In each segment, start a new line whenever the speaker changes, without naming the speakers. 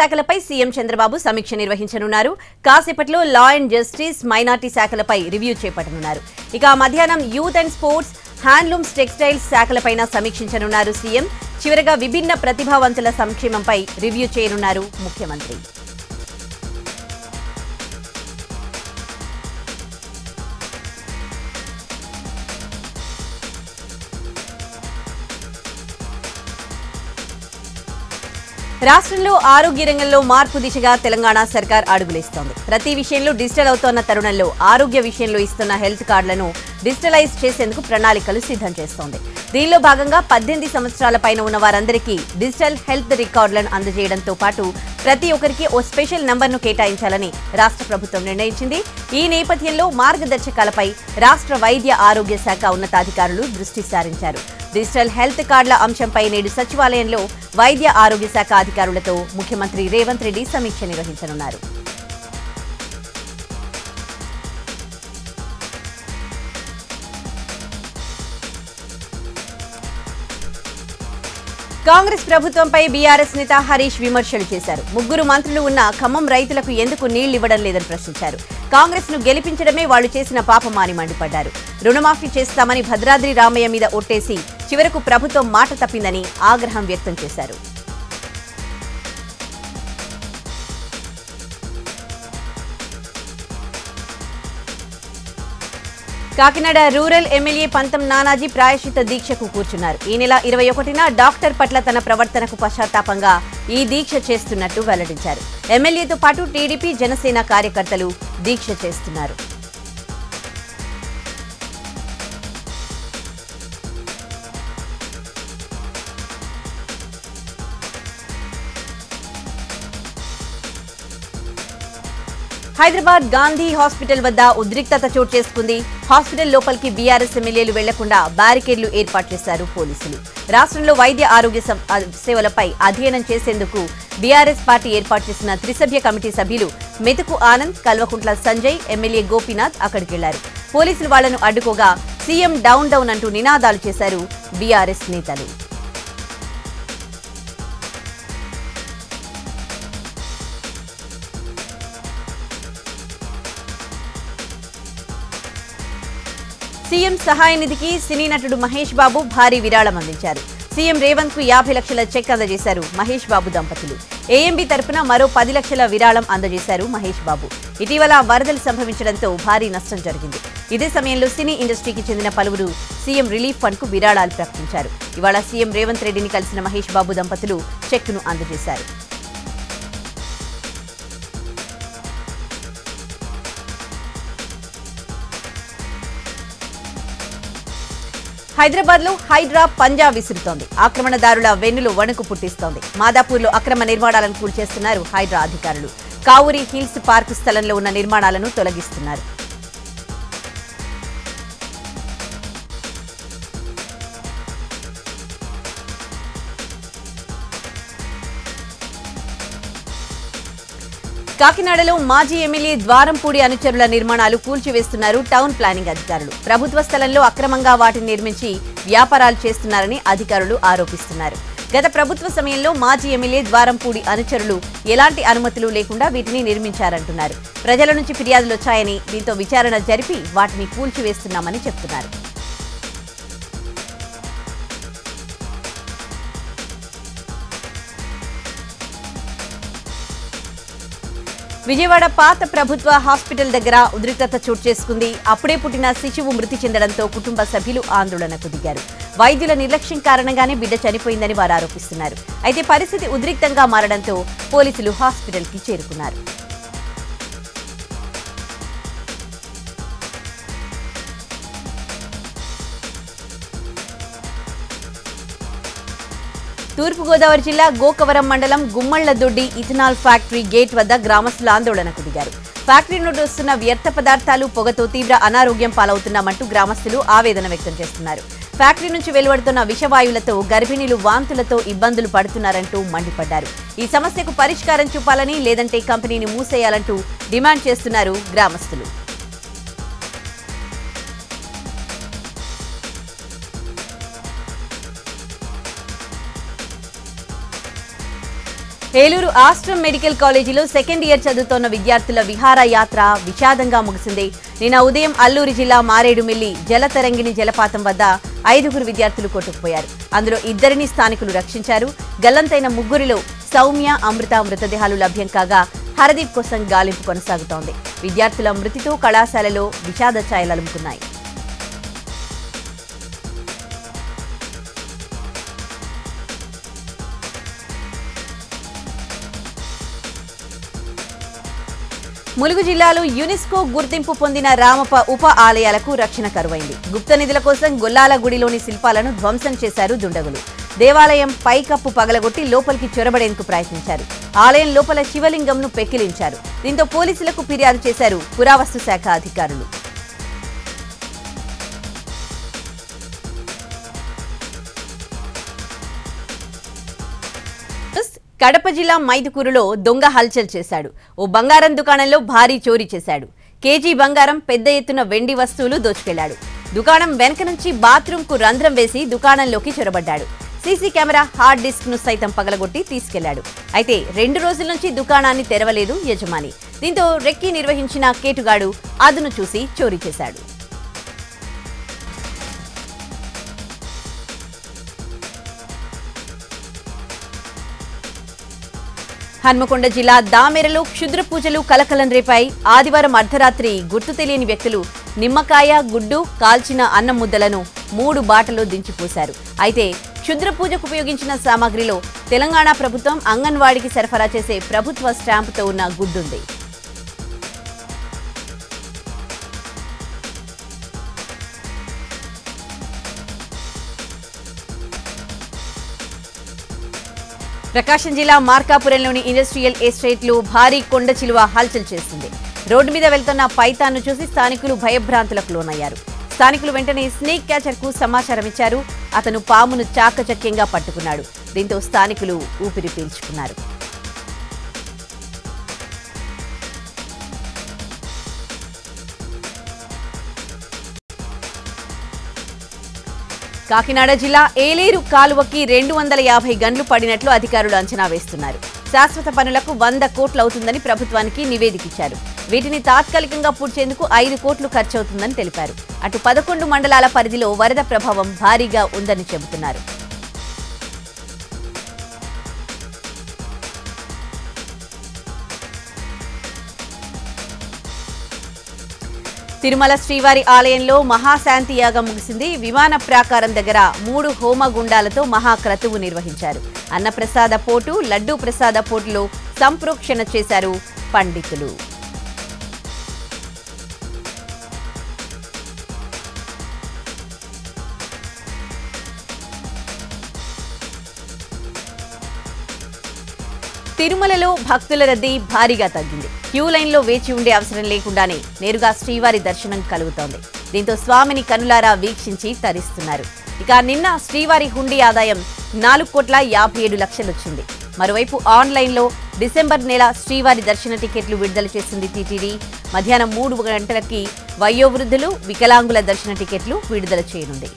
శాఖలపై CM Chandrababu సమీక్ష నిర్వహించనున్నారు. కాసేపట్లో లా అండ్ జస్టిస్, మైనార్టీ శాఖలపై రివ్యూ చేపట్టనున్నారు. ఇక మధ్యాహ్నం youth and sports, handlooms, textiles శాఖలపైన సమీక్షించనున్నారు సీఎం. చివరగా విభిన్న ప్రతిభావంతుల సంక్షేమంపై రివ్యూ చేయనున్నారు ముఖ్యమంత్రి. రాష్ట్రంలో ఆరోగ్య రంగంలో మార్పు దిశగా తెలంగాణ సర్కార్ అడుగులేస్తోంది. ప్రతి విషయంలో డిజిటల్ అవుతోన్న తరుణంలో ఆరోగ్య విషయంలో ఇస్తున్న హెల్త్ కార్డులను డిజిటలైజ్ చేసేందుకు ప్రణాళికలు సిద్ధం చేస్తోంది. దీనిలో భాగంగా 18 సంవత్సరాల పైన ఉన్న వారందరికీ డిజిటల్ హెల్త్ రికార్డులను అందజేయడంతో పాటు ప్రతి ఒక్కరికి ఓ స్పెషల్ నంబర్ను కేటాయించాలని రాష్ట్ర ప్రభుత్వం నిర్ణయించింది. ఈ నేపథ్యంలో మార్గదర్శకాలపై రాష్ట్ర వైద్య ఆరోగ్య శాఖ ఉన్నతాధికారులు దృష్టి సారించారు. డిజిటల్ హెల్త్ కార్డుల అంశంపై నేడు సచివాలయంలో వైద్య ఆరోగ్య శాఖ అధికారులతో ముఖ్యమంత్రి రేవంత్ రెడ్డి సమీక్ష నిర్వహించనున్నారు. కాంగ్రెస్ ప్రభుత్వంపై బీఆర్ఎస్ నేత హరీష్ విమర్శలు చేశారు. ముగ్గురు మంత్రులు ఉన్న ఖమ్మం రైతులకు ఎందుకు నీళ్లివ్వడం లేదని ప్రశ్నించారు. కాంగ్రెస్ ను గెలిపించడమే వాళ్లు చేసిన పాపమాని మండిపడ్డారు. రుణమాఫీ చేస్తామని భద్రాద్రి రామయ్య మీద ఒట్టేసి చివరకు ప్రభుత్వం మాట తప్పిందని ఆగ్రహం వ్యక్తం చేశారు. కాకినాడ రూరల్ ఎమ్మెల్యే పంతం నానాజీ ప్రాయశ్చిత్త దీక్షకు కూర్చున్నారు. ఈ నెల 21న డాక్టర్ పట్ల తన ప్రవర్తనకు పశ్చాత్తాపంగా ఈ దీక్ష చేస్తున్నట్టు వెల్లడించారు. ఎమ్మెల్యేతో పాటు టీడీపీ, జనసేన కార్యకర్తలు దీక్ష చేస్తున్నారు. హైదరాబాద్ గాంధీ హాస్పిటల్ వద్ద ఉద్రిక్తత చోటు చేసుకుంది. హాస్పిటల్ లోపలికి బీఆర్ఎస్ ఎమ్మెల్యేలు వెళ్లకుండా బ్యారికేడ్లు ఏర్పాటు చేశారు పోలీసులు. రాష్ట్రంలో వైద్య ఆరోగ్య సేవలపై అధ్యయనం చేసేందుకు బీఆర్ఎస్ పార్టీ ఏర్పాటు చేసిన త్రిసభ్య కమిటీ సభ్యులు మెతుకు ఆనంద్, కల్వకుంట్ల సంజయ్, ఎమ్మెల్యే గోపీనాథ్ అక్కడికి వెళ్లారు. పోలీసులు వాళ్లను అడ్డుకోగా సీఎం డౌన్ డౌన్ అంటూ నినాదాలు చేశారు బీఆర్ఎస్ నేతలు. సీఎం సహాయ నిధికి సినీ నటుడు మహేష్ బాబు భారీ విరాళం అందించారు. సీఎం రేవంత్ కు 50 లక్షల చెక్ అందజేశారు మహేష్ బాబు దంపతులు. ఏఎంబీ తరపున మరో 10 లక్షల విరాళం అందజేశారు మహేష్ బాబు. ఇటీవల వరదలు సంభవించడంతో భారీ నష్టం జరిగింది. ఇదే సమయంలో సినీ ఇండస్ట్రీకి చెందిన పలువురు సీఎం రిలీఫ్ ఫండ్ కు విరాళాలు ప్రకటించారు. ఇవాళ సీఎం రేవంత్ రెడ్డిని కలిసిన మహేష్ బాబు దంపతులు చెక్ను అందజేశారు. హైదరాబాద్ లో హైడ్రా పంజా విసురుతోంది. ఆక్రమణదారుల వెన్నులు వణుకు పుట్టిస్తోంది. మాదాపూర్లో అక్రమ నిర్మాణాలను కూల్చేస్తున్నారు హైడ్రా అధికారులు. కావూరి హిల్స్ పార్క్ స్థలంలో ఉన్న నిర్మాణాలను తొలగిస్తున్నారు. కాకినాడలో మాజీ ఎమ్మెల్యే ద్వారంపూడి అనుచరుల నిర్మాణాలు కూల్చివేస్తున్నారు టౌన్ ప్లానింగ్ అధికారులు. ప్రభుత్వ స్థలంలో అక్రమంగా వాటిని నిర్మించి వ్యాపారాలు చేస్తున్నారని అధికారులు ఆరోపిస్తున్నారు. గత ప్రభుత్వ సమయంలో మాజీ ఎమ్మెల్యే ద్వారంపూడి అనుచరులు ఎలాంటి అనుమతులు లేకుండా వీటిని నిర్మించారంటున్నారు. ప్రజల నుంచి ఫిర్యాదులు వచ్చాయని, దీంతో విచారణ జరిపి వాటిని కూల్చివేస్తున్నామని చెబుతున్నారు. విజయవాడ పాత ప్రభుత్వ హాస్పిటల్ దగ్గర ఉద్రిక్తత చోటు చేసుకుంది. అప్పుడే పుట్టిన శిశువు మృతి చెందడంతో కుటుంబ సభ్యులు ఆందోళనకు దిగారు. వైద్యుల నిర్లక్ష్యం కారణంగానే బిడ్డ చనిపోయిందని వారు ఆరోపిస్తున్నారు. అయితే పరిస్థితి ఉద్రిక్తంగా మారడంతో పోలీసులు హాస్పిటల్కి చేరుకున్నారు. తూర్పుగోదావరి జిల్లా గోకవరం మండలం గుమ్మళ్లదొడ్డి ఇథనాల్ ఫ్యాక్టరీ గేట్ వద్ద గ్రామస్తులు ఆందోళనకు దిగారు. ఫ్యాక్టరీ నుండి వస్తున్న వ్యర్థ పదార్థాలు, పొగతో తీవ్ర అనారోగ్యం పాలవుతున్నామంటూ గ్రామస్తులు ఆవేదన వ్యక్తం చేస్తున్నారు. ఫ్యాక్టరీ నుంచి వెలువడుతున్న విషవాయువులతో గర్భిణీలు వాంతులతో ఇబ్బందులు పడుతున్నారంటూ మండిపడ్డారు. ఈ సమస్యకు పరిష్కారం చూపాలని, లేదంటే కంపెనీని మూసేయాలంటూ డిమాండ్ చేస్తున్నారు గ్రామస్తులు. ఏలూరు ఆస్ట్రమ్ మెడికల్ కాలేజీలో సెకండ్ ఇయర్ చదువుతోన్న విద్యార్థుల విహారయాత్ర విషాదంగా ముగిసింది. నిన్న ఉదయం అల్లూరి జిల్లా మారేడుమిల్లి జలతరంగిణి జలపాతం వద్ద 5గురు విద్యార్థులు కొట్టుకుపోయారు. అందులో 2 స్థానికులు రక్షించారు. గల్లంతైన 3లో సౌమ్య, అమృత మృతదేహాలు లభ్యం కాగా హరదీప్ కోసం గాలింపు కొనసాగుతోంది. విద్యార్థుల మృతితో కళాశాలలో విషాద ఛాయలు అలుముకున్నాయి. ములుగు జిల్లాలో యునెస్కో గుర్తింపు పొందిన రామప్ప ఉప ఆలయాలకు రక్షణ కరువైంది. గుప్త నిధుల కోసం గొల్లాల గుడిలోని శిల్పాలను ధ్వంసం చేశారు దుండగులు. దేవాలయం పైకప్పు పగలగొట్టి లోపలికి చొరబడేందుకు ప్రయత్నించారు. ఆలయం లోపల శివలింగంను పెక్కిలించారు. దీంతో పోలీసులకు ఫిర్యాదు చేశారు పురావస్తు శాఖ అధికారులు. కడప జిల్లా మైదుకూరులో దొంగ హల్చల్ చేశాడు. ఓ బంగారం దుకాణంలో భారీ చోరీ చేశాడు. కేజీ బంగారం, పెద్ద ఎత్తున వెండి వస్తువులు దోచుకెళ్లాడు. దుకాణం వెనక నుంచి బాత్రూంకు రంధ్రం వేసి దుకాణంలోకి చొరబడ్డాడు. సీసీ కెమెరా, హార్డ్ డిస్క్ ను సైతం పగలగొట్టి తీసుకెళ్లాడు. అయితే 2 రోజుల నుంచి దుకాణాన్ని తెరవలేదు యజమాని. దీంతో రెక్కి నిర్వహించిన కేటుగాడు అదును చూసి చోరీ చేశాడు. హన్మకొండ జిల్లా దామెరలో క్షుద్ర పూజలు కలకలం రేపాయి. ఆదివారం అర్ధరాత్రి గుర్తు తెలియని వ్యక్తులు నిమ్మకాయ, గుడ్డు, కాల్చిన అన్నం ముద్దలను 3 బాటలో దించిపోశారు. అయితే క్షుద్ర పూజకు ఉపయోగించిన సామాగ్రిలో తెలంగాణ ప్రభుత్వం అంగన్వాడీకి సరఫరా చేసే ప్రభుత్వ స్టాంపుతో ఉన్న గుడ్డుంది. ప్రకాశం జిల్లా మార్కాపురంలోని ఇండస్ట్రియల్ ఎస్టేట్లో భారీ కొండ చిలువ హల్చల్ చేస్తుంది. రోడ్డు మీద వెళ్తున్న పైతాన్ను చూసి స్థానికులు భయభ్రాంతులకు లోనయ్యారు. స్థానికులు వెంటనే స్నేక్ క్యాచర్ కు సమాచారం ఇచ్చారు. అతను పామును చాకచక్యంగా పట్టుకున్నాడు. దీంతో స్థానికులు ఊపిరి పీల్చుకున్నారు. కాకినాడ జిల్లా ఏలేరు కాలువకి 250 గన్లు పడినట్లు అధికారులు అంచనా వేస్తున్నారు. శాశ్వత పనులకు 100 కోట్లు అవుతుందని ప్రభుత్వానికి నివేదిక ఇచ్చారు. వీటిని తాత్కాలికంగా పూడ్చేందుకు 5 కోట్లు ఖర్చవుతుందని తెలిపారు. అటు 11 మండలాల పరిధిలో వరద ప్రభావం భారీగా ఉందని చెబుతున్నారు. తిరుమల శ్రీవారి ఆలయంలో మహాశాంతి యాగం ముగిసింది. విమాన ప్రాకారం దగ్గర 3 హోమగుండాలతో మహాక్రతువు నిర్వహించారు. అన్నప్రసాద పోటు, లడ్డూ ప్రసాద పోటులో సంప్రోక్షణ చేశారు పండితులు. తిరుమలలో భక్తుల రద్దీ భారీగా తగ్గింది. క్యూ లైన్లో వేచి ఉండే అవసరం లేకుండానే నేరుగా శ్రీవారి దర్శనం కలుగుతోంది. దీంతో స్వామిని కనులారా వీక్షించి తరిస్తున్నారు. ఇక నిన్న శ్రీవారి హుండీ ఆదాయం 4,57,00,000 వచ్చింది. మరోవైపు ఆన్లైన్లో డిసెంబర్ నెల శ్రీవారి దర్శన టికెట్లు విడుదల చేసింది టీటీడీ. మధ్యాహ్నం 3 గంటలకి వయోవృద్ధులు, వికలాంగుల దర్శన టికెట్లు విడుదల చేయనుంది.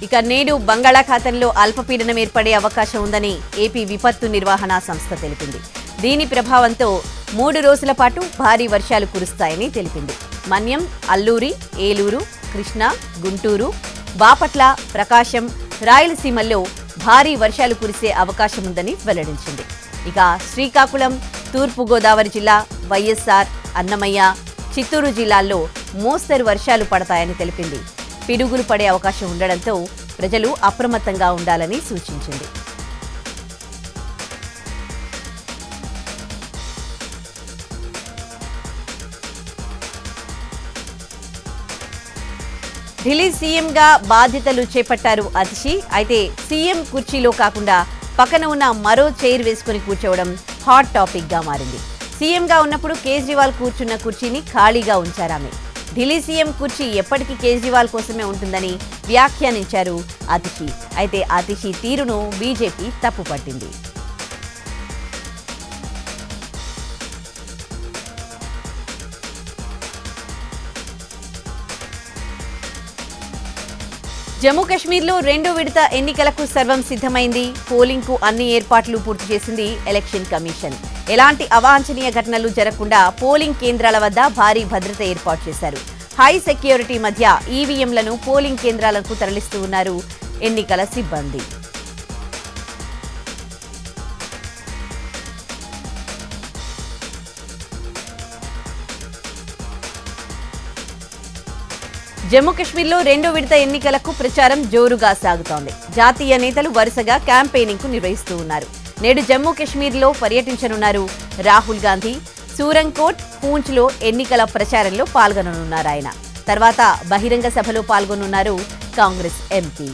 ఇక నేడు బంగాళాఖాతంలో అల్పపీడనం ఏర్పడే అవకాశం ఉందని ఏపీ విపత్తు నిర్వహణ సంస్థ తెలిపింది. దీని ప్రభావంతో 3 రోజుల పాటు భారీ వర్షాలు కురుస్తాయని తెలిపింది. మన్యం, అల్లూరి, ఏలూరు, కృష్ణా, గుంటూరు, బాపట్ల, ప్రకాశం, రాయలసీమల్లో భారీ వర్షాలు కురిసే అవకాశం ఉందని వెల్లడించింది. ఇక శ్రీకాకుళం, తూర్పు గోదావరి జిల్లా, వైఎస్ఆర్, అన్నమయ్య, చిత్తూరు జిల్లాల్లో మోస్తరు వర్షాలు పడతాయని తెలిపింది. పిడుగులు పడే అవకాశం ఉండడంతో ప్రజలు అప్రమత్తంగా ఉండాలని సూచించింది. ఢిల్లీ సీఎంగా బాధ్యతలు చేపట్టారు అతిషి. అయితే సీఎం కుర్చీలో కాకుండా పక్కన ఉన్న మరో చైర్ వేసుకుని కూర్చోవడం హాట్ టాపిక్ గా మారింది. సీఎంగా ఉన్నప్పుడు కేజ్రీవాల్ కూర్చున్న కుర్చీని ఖాళీగా ఉంచారామె. ఢిల్లీ సీఎం కుర్చీ ఎప్పటికీ కేజ్రీవాల్ కోసమే ఉంటుందని వ్యాఖ్యానించారు అతిషి. అయితే అతిషి తీరును బీజేపీ తప్పుపట్టింది. జమ్మూ కశ్మీర్లో రెండో విడత ఎన్నికలకు సర్వం సిద్ధమైంది. పోలింగ్కు అన్ని ఏర్పాట్లు పూర్తి చేసింది ఎలక్షన్ కమిషన్. ఎలాంటి అవాంఛనీయ ఘటనలు జరగకుండా పోలింగ్ కేంద్రాల వద్ద భారీ భద్రత ఏర్పాటు చేశారు. హై సెక్యూరిటీ మధ్య ఈవీఎంలను పోలింగ్ కేంద్రాలకు తరలిస్తూ ఉన్నారు ఎన్నికల సిబ్బంది. జమ్మూ కశ్మీర్లో రెండో విడత ఎన్నికలకు ప్రచారం జోరుగా సాగుతోంది. జాతీయ నేతలు వరుసగా క్యాంపెయినింగ్ కు నిర్వహిస్తూ ఉన్నారు. నేడు జమ్మూ కశ్మీర్లో పర్యటించనున్నారు రాహుల్ గాంధీ. సూరంకోట్, పూంచ్లో ఎన్నికల ప్రచారంలో పాల్గొననున్నారు ఆయన. తర్వాత బహిరంగ సభలో పాల్గొనున్నారు కాంగ్రెస్ ఎంపీ.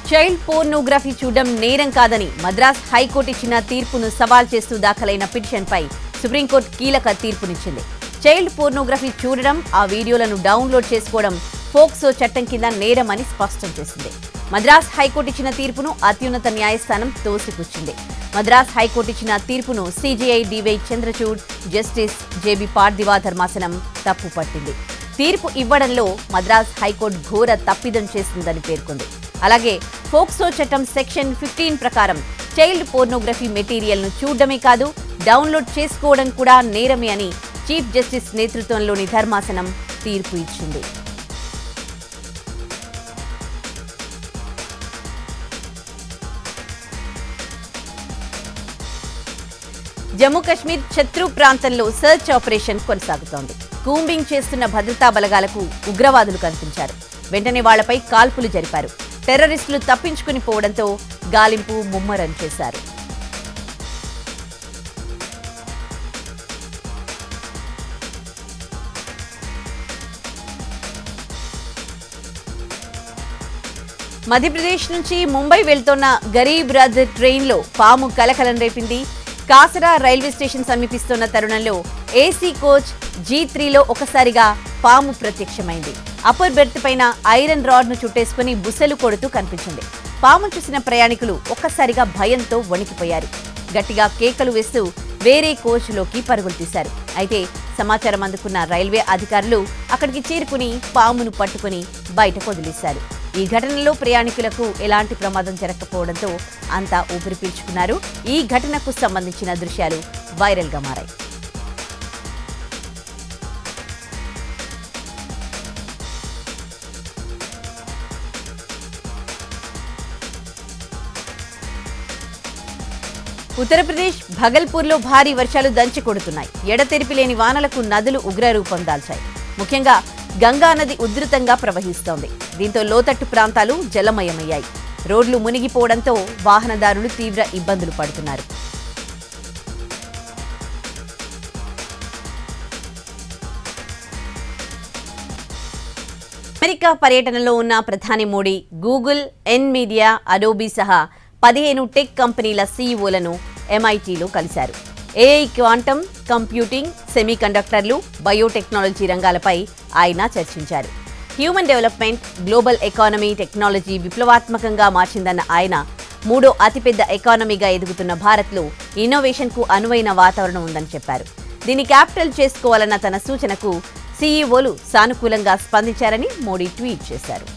చైల్డ్ పోర్నోగ్రఫీ చూడడం నేరం కాదని మద్రాస్ హైకోర్టు ఇచ్చిన తీర్పును సవాల్ చేస్తూ దాఖలైన పిటిషన్పై సుప్రీంకోర్టు కీలక తీర్పునిచ్చింది. చైల్డ్ పోర్నోగ్రఫీ చూడడం, ఆ వీడియోలను డౌన్లోడ్ చేసుకోవడం పోక్సో చట్టం కింద నేరమని స్పష్టం చేసింది. మద్రాస్ హైకోర్టు ఇచ్చిన తీర్పును అత్యున్నత న్యాయస్థానం తోసిపుచ్చింది. మద్రాస్ హైకోర్టు ఇచ్చిన తీర్పును CJI DY Chandrachud, justice JB Pardiwala ధర్మాసనం తప్పుపట్టింది. తీర్పు ఇవ్వడంలో మద్రాస్ హైకోర్టు ఘోర తప్పిదం చేసిందని పేర్కొంది. అలాగే పోక్సో చట్టం సెక్షన్ 15 ప్రకారం చైల్డ్ పోర్నోగ్రఫీ మెటీరియల్ను చూడడమే కాదు, డౌన్లోడ్ చేసుకోవడం కూడా నేరమే అని చీఫ్ జస్టిస్ నేతృత్వంలోని ధర్మాసనం తీర్పు ఇచ్చింది. జమ్మూ కశ్మీర్ ఛత్రూ ప్రాంతంలో సర్చ్ ఆపరేషన్ కొనసాగుతోంది. కూంబింగ్ చేస్తున్న భద్రతా బలగాలకు ఉగ్రవాదులు కనిపించారు. వెంటనే వాళ్లపై కాల్పులు జరిపారు. టెర్రరిస్టులు తప్పించుకుని పోవడంతో గాలింపు ముమ్మరం చేశారు. మధ్యప్రదేశ్ నుంచి ముంబై వెళ్తోన్న గరీబ్ రథ్ ట్రైన్లో పాము కలకలం రేపింది. కాసరా రైల్వే స్టేషన్ సమీపిస్తున్న తరుణంలో ఏసీ కోచ్ G3లో ఒకసారిగా పాము ప్రత్యక్షమైంది. అప్పర్ బెర్త్ పైన ఐరన్ రాడ్ ను చుట్టేసుకుని బుసలు కొడుతూ కనిపించింది. పాము చూసిన ప్రయాణికులు ఒక్కసారిగా భయంతో వణికిపోయారు. గట్టిగా కేకలు వేస్తూ వేరే కోచ్లోకి పరుగులు తీశారు. అయితే సమాచారం అందుకున్న రైల్వే అధికారులు అక్కడికి చేరుకుని పామును పట్టుకుని బయటకు వదిలేశారు. ఈ ఘటనలో ప్రయాణికులకు ఎలాంటి ప్రమాదం జరగకపోవడంతో అంతా ఊపిరి పీల్చుకున్నారు. ఈ ఘటనకు సంబంధించిన దృశ్యాలు వైరల్గా మారాయి. ఉత్తరప్రదేశ్ భగల్పూర్లో భారీ వర్షాలు దంచి కొడుతున్నాయి. ఎడతెరిపి లేని వానలకు నదులు ఉగ్రరూపం దాల్చాయి. ముఖ్యంగా గంగా నది ఉధృతంగా ప్రవహిస్తోంది. దీంతో లోతట్టు ప్రాంతాలు జలమయమయ్యాయి. రోడ్లు మునిగిపోవడంతో వాహనదారులు తీవ్ర ఇబ్బందులు పడుతున్నారు. అమెరికా పర్యటనలో ఉన్న ప్రధాని మోడీ గూగుల్, ఎన్మీడియా, అడోబీ సహా 15 టెక్ కంపెనీల సీఈఓలను MITలో కలిశారు. AI, క్వాంటమ్ కంప్యూటింగ్, సెమీకండక్టర్లు, బయోటెక్నాలజీ రంగాలపై ఆయన చర్చించారు. Human development, global economy, technology విప్లవాత్మకంగా మార్చిందన్న ఆయన మూడో అతిపెద్ద ఎకానమీగా ఎదుగుతున్న భారత్లో ఇన్నోవేషన్కు అనువైన వాతావరణం ఉందని చెప్పారు. దీన్ని క్యాపిటల్ చేసుకోవాలన్న తన సూచనకు సీఈఓలు సానుకూలంగా స్పందించారని మోడీ ట్వీట్ చేశారు.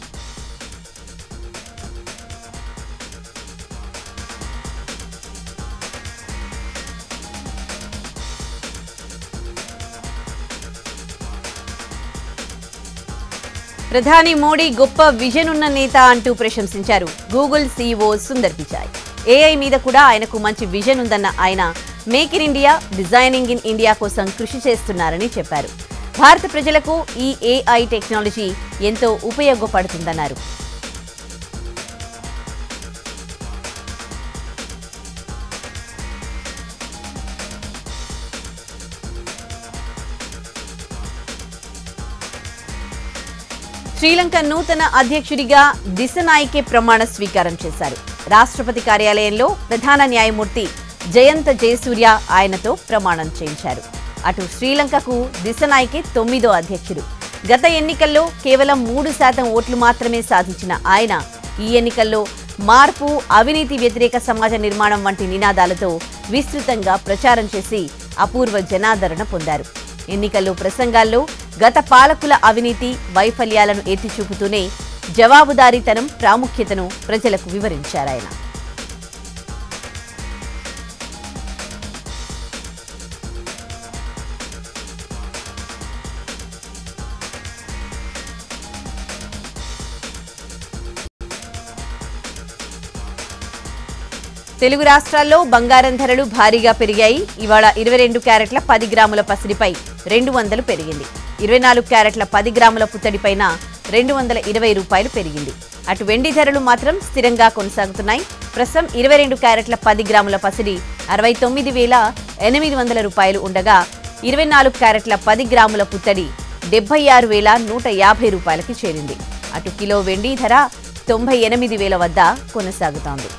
ప్రధాని మోడీ గొప్ప విజన్ ఉన్న నేత అంటూ ప్రశంసించారు Google CEO Sundar Pichai. AI మీద కూడా ఆయనకు మంచి విజన్ ఉందన్న ఆయన make in India, designing in India కోసం కృషి చేస్తున్నారని చెప్పారు. భారత ప్రజలకు ఈ AI టెక్నాలజీ ఎంతో ఉపయోగపడుతుందన్నారు. శ్రీలంక నూతన అధ్యక్షుడిగా దిశనాయకే ప్రమాణ స్వీకారం చేశారు. రాష్ట్రపతి కార్యాలయంలో ప్రధాన న్యాయమూర్తి జయంత జయసూర్య ఆయనతో ప్రమాణం చేయించారు. అటు శ్రీలంకకు దిశనాయకే 9వ అధ్యక్షుడు. గత ఎన్నికల్లో కేవలం 3% ఓట్లు మాత్రమే సాధించిన ఆయన ఈ ఎన్నికల్లో మార్పు, అవినీతి వ్యతిరేక సమాజ నిర్మాణం వంటి నినాదాలతో విస్తృతంగా ప్రచారం చేసి అపూర్వ జనాదరణ పొందారు. ఎన్నికల్లో ప్రసంగాల్లో గత పాలకుల అవినీతి, వైఫల్యాలను ఎత్తిచూపుతూనే జవాబుదారీతనం ప్రాముఖ్యతను ప్రజలకు వివరించారాయన. తెలుగు రాష్ట్రాల్లో బంగారం ధరలు భారీగా పెరిగాయి. ఇవాళ 22 క్యారెట్ల 10 గ్రాముల పసిడిపై 200 పెరిగింది. 24 క్యారెట్ల 10 గ్రాముల పుత్తడిపైన 220 రూపాయలు పెరిగింది. అటు వెండి ధరలు మాత్రం స్థిరంగా కొనసాగుతున్నాయి. ప్రస్తుతం 22 క్యారెట్ల 10 గ్రాముల పసిడి 69,800 రూపాయలు ఉండగా 24 క్యారెట్ల 10 గ్రాముల పుత్తడి 76,150 రూపాయలకి చేరింది. అటు కిలో వెండి ధర 98,000 వద్ద కొనసాగుతోంది.